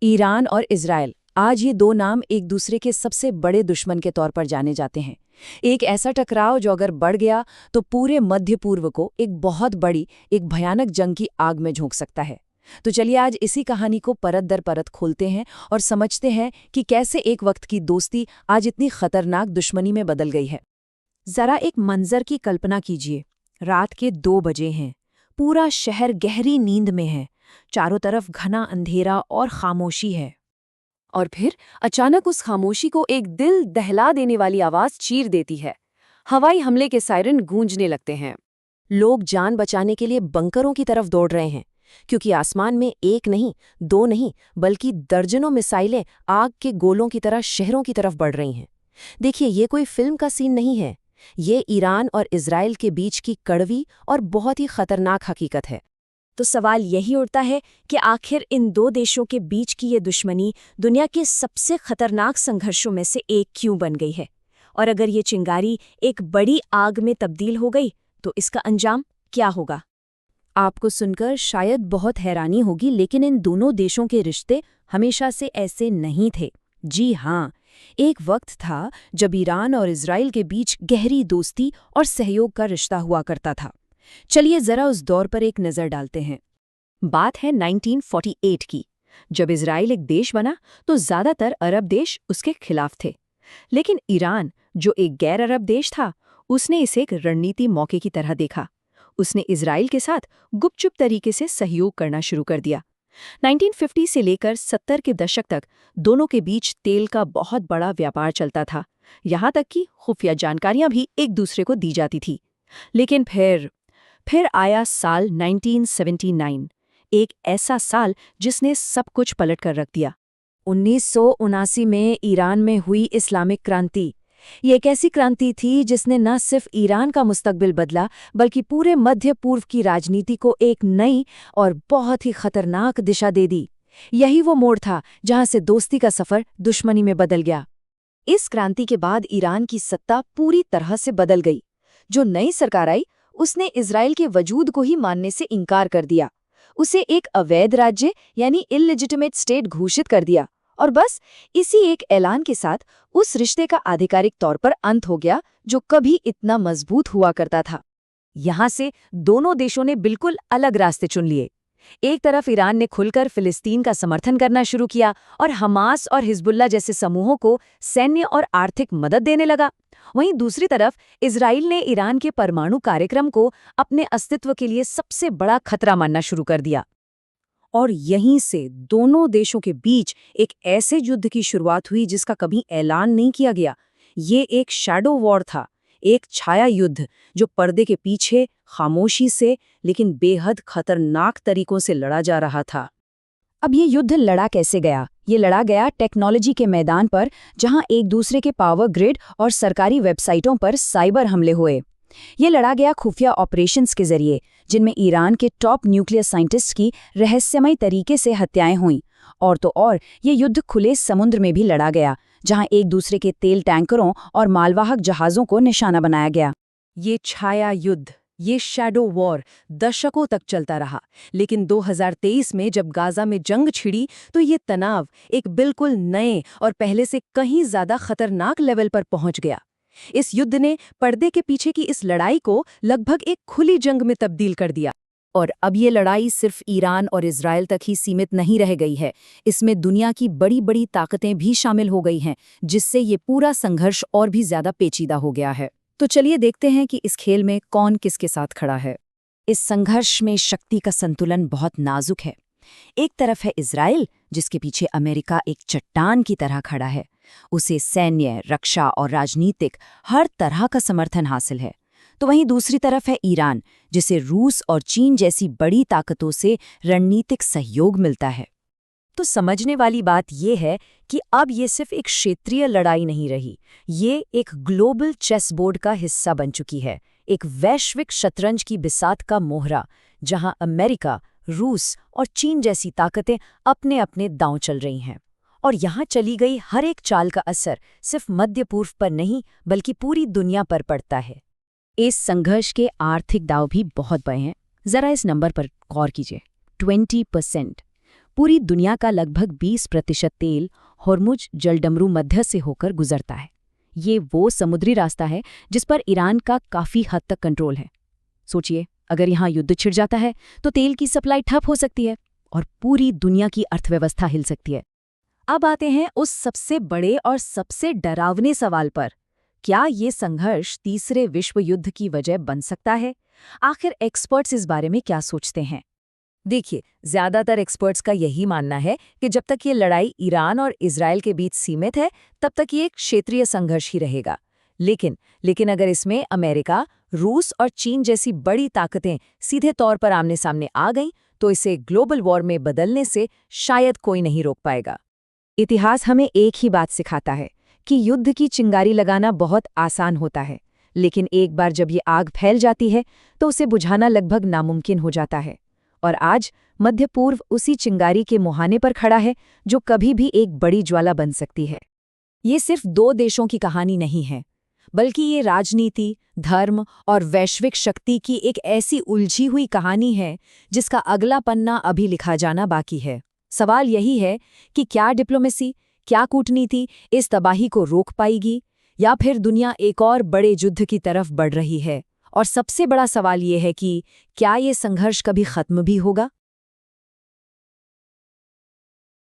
Iran और Israel, आज ये दो नाम एक दूसरे के सबसे बड़े दुश्मन के तौर पर जाने जाते हैं। एक ऐसा टकराव जो अगर बढ़ गया तो पूरे मध्य पूर्व को एक बहुत बड़ी, एक भयानक जंग की आग में झोंक सकता है। तो चलिए आज इसी कहानी को परत दर परत खोलते हैं और समझते हैं कि कैसे एक वक्त की दोस्ती आज इतनी खतरनाक दुश्मनी में बदल गई है। जरा एक मंजर की कल्पना कीजिए। रात के 2 बजे हैं। पूरा शहर गहरी नींद में है। चारों तरफ घना अंधेरा और खामोशी है। और फिर अचानक उस खामोशी को एक दिल दहला देने वाली आवाज चीर देती है। हवाई हमले के सायरन गूंजने लगते हैं। लोग जान बचाने के लिए बंकरों की तरफ दौड़ रहे हैं, क्योंकि आसमान में एक नहीं, दो नहीं, बल्कि दर्जनों मिसाइलें आग के गोलों की तरह शहरों की तरफ बढ़ रही हैं। देखिए, ये कोई फिल्म का सीन नहीं है। ये ईरान और इजराइल के बीच की कड़वी और बहुत ही खतरनाक हकीकत है। तो सवाल यही उठता है कि आखिर इन दो देशों के बीच की ये दुश्मनी दुनिया के सबसे खतरनाक संघर्षों में से एक क्यों बन गई है? और अगर ये चिंगारी एक बड़ी आग में तब्दील हो गई तो इसका अंजाम क्या होगा? आपको सुनकर शायद बहुत हैरानी होगी, लेकिन इन दोनों देशों के रिश्ते हमेशा से ऐसे नहीं थे। जी हाँ, एक वक्त था जब ईरान और इजराइल के बीच गहरी दोस्ती और सहयोग का रिश्ता हुआ करता था। चलिए जरा उस दौर पर एक नज़र डालते हैं। बात है 1948 की। जब इजराइल एक देश बना तो ज़्यादातर अरब देश उसके खिलाफ थे। लेकिन ईरान, जो एक गैर अरब देश था, उसने इसे एक रणनीति मौके की तरह देखा। उसने इजराइल के साथ गुपचुप तरीके से सहयोग करना शुरू कर दिया। 1950 से लेकर 70 के दशक तक दोनों के बीच तेल का बहुत बड़ा व्यापार चलता था। यहाँ तक कि खुफिया जानकारियां भी एक दूसरे को दी जाती थी। लेकिन फिर आया साल 1979, एक ऐसा साल जिसने सब कुछ पलट कर रख दिया। 1979 में ईरान में हुई इस्लामिक क्रांति। ये एक ऐसी क्रांति थी जिसने न सिर्फ ईरान का मुस्तकबिल बदला, बल्कि पूरे मध्य पूर्व की राजनीति को एक नई और बहुत ही खतरनाक दिशा दे दी। यही वो मोड़ था जहां से दोस्ती का सफर दुश्मनी में बदल गया। इस क्रांति के बाद ईरान की सत्ता पूरी तरह से बदल गई। जो नई सरकार आई, उसने इजराइल के वजूद को ही मानने से इनकार कर दिया। उसे एक अवैध राज्य यानी इललेजिटिमेट स्टेट घोषित कर दिया। और बस इसी एक ऐलान के साथ उस रिश्ते का आधिकारिक तौर पर अंत हो गया जो कभी इतना मजबूत हुआ करता था। यहाँ से दोनों देशों ने बिल्कुल अलग रास्ते चुन लिए। एक तरफ ईरान ने खुलकर फिलिस्तीन का समर्थन करना शुरू किया और हमास और हिजबुल्ला जैसे समूहों को सैन्य और आर्थिक मदद देने लगा। वहीं दूसरी तरफ इजराइल ने ईरान के परमाणु कार्यक्रम को अपने अस्तित्व के लिए सबसे बड़ा खतरा मानना शुरू कर दिया। और यहीं से दोनों देशों के बीच एक ऐसे युद्ध की शुरुआत हुई जिसका कभी ऐलान नहीं किया गया। ये एक शैडो वॉर था, एक छाया युद्ध जो पर्दे के पीछे खामोशी से लेकिन बेहद खतरनाक तरीकों से लड़ा जा रहा था। अब ये युद्ध लड़ा कैसे गया? ये लड़ा गया टेक्नोलॉजी के मैदान पर, जहां एक दूसरे के पावर ग्रिड और सरकारी वेबसाइटों पर साइबर हमले हुए। ये लड़ा गया खुफिया ऑपरेशंस के जरिए, जिनमें ईरान के टॉप न्यूक्लियर साइंटिस्ट की रहस्यमय तरीके से हत्याएं हुईं। और तो और ये युद्ध खुले समुद्र में भी लड़ा गया, जहां एक दूसरे के तेल टैंकरों और मालवाहक जहाज़ों को निशाना बनाया गया। ये छाया युद्ध, ये शैडो वॉर दशकों तक चलता रहा। लेकिन 2023 में जब गाजा में जंग छिड़ी तो ये तनाव एक बिल्कुल नए और पहले से कहीं ज़्यादा खतरनाक लेवल पर पहुंच गया। इस युद्ध ने पर्दे के पीछे की इस लड़ाई को लगभग एक खुली जंग में तब्दील कर दिया। और अब ये लड़ाई सिर्फ ईरान और इजराइल तक ही सीमित नहीं रह गई है। इसमें दुनिया की बड़ी बड़ी ताकतें भी शामिल हो गई हैं, जिससे ये पूरा संघर्ष और भी ज्यादा पेचीदा हो गया है। तो चलिए देखते हैं कि इस खेल में कौन किसके साथ खड़ा है। इस संघर्ष में शक्ति का संतुलन बहुत नाजुक है। एक तरफ है इजराइल, जिसके पीछे अमेरिका एक चट्टान की तरह खड़ा है। उसे सैन्य, रक्षा और राजनीतिक हर तरह का समर्थन हासिल है। तो वहीं दूसरी तरफ है ईरान, जिसे रूस और चीन जैसी बड़ी ताकतों से रणनीतिक सहयोग मिलता है। तो समझने वाली बात यह है कि अब ये सिर्फ एक क्षेत्रीय लड़ाई नहीं रही, ये एक ग्लोबल चेस बोर्ड का हिस्सा बन चुकी है, एक वैश्विक शतरंज की बिसात का मोहरा, जहां अमेरिका, रूस और चीन जैसी ताकतें अपने अपने दांव चल रही हैं। और यहाँ चली गई हर एक चाल का असर सिर्फ मध्य पूर्व पर नहीं, बल्कि पूरी दुनिया पर पड़ता है। इस संघर्ष के आर्थिक दांव भी बहुत बड़े हैं। जरा इस नंबर पर गौर कीजिए, 20%। पूरी दुनिया का लगभग 20% तेल होर्मुज जलडमरू मध्य से होकर गुजरता है। ये वो समुद्री रास्ता है जिस पर ईरान का काफ़ी हद तक कंट्रोल है। सोचिए, अगर यहाँ युद्ध छिड़ जाता है तो तेल की सप्लाई ठप हो सकती है और पूरी दुनिया की अर्थव्यवस्था हिल सकती है। अब आते हैं उस सबसे बड़े और सबसे डरावने सवाल पर, क्या ये संघर्ष तीसरे विश्व युद्ध की वजह बन सकता है? आखिर एक्सपर्ट्स इस बारे में क्या सोचते हैं? देखिए, ज्यादातर एक्सपर्ट्स का यही मानना है कि जब तक ये लड़ाई ईरान और इजराइल के बीच सीमित है, तब तक ये एक क्षेत्रीय संघर्ष ही रहेगा। लेकिन अगर इसमें अमेरिका, रूस और चीन जैसी बड़ी ताकतें सीधे तौर पर आमने सामने आ गईं, तो इसे ग्लोबल वॉर में बदलने से शायद कोई नहीं रोक पाएगा। इतिहास हमें एक ही बात सिखाता है कि युद्ध की चिंगारी लगाना बहुत आसान होता है, लेकिन एक बार जब ये आग फैल जाती है तो उसे बुझाना लगभग नामुमकिन हो जाता है। और आज मध्य पूर्व उसी चिंगारी के मुहाने पर खड़ा है जो कभी भी एक बड़ी ज्वाला बन सकती है। ये सिर्फ दो देशों की कहानी नहीं है, बल्कि ये राजनीति, धर्म और वैश्विक शक्ति की एक ऐसी उलझी हुई कहानी है जिसका अगला पन्ना अभी लिखा जाना बाकी है। सवाल यही है कि क्या डिप्लोमेसी, क्या कूटनीति इस तबाही को रोक पाएगी, या फिर दुनिया एक और बड़े युद्ध की तरफ बढ़ रही है? और सबसे बड़ा सवाल ये है कि क्या ये संघर्ष कभी खत्म भी होगा?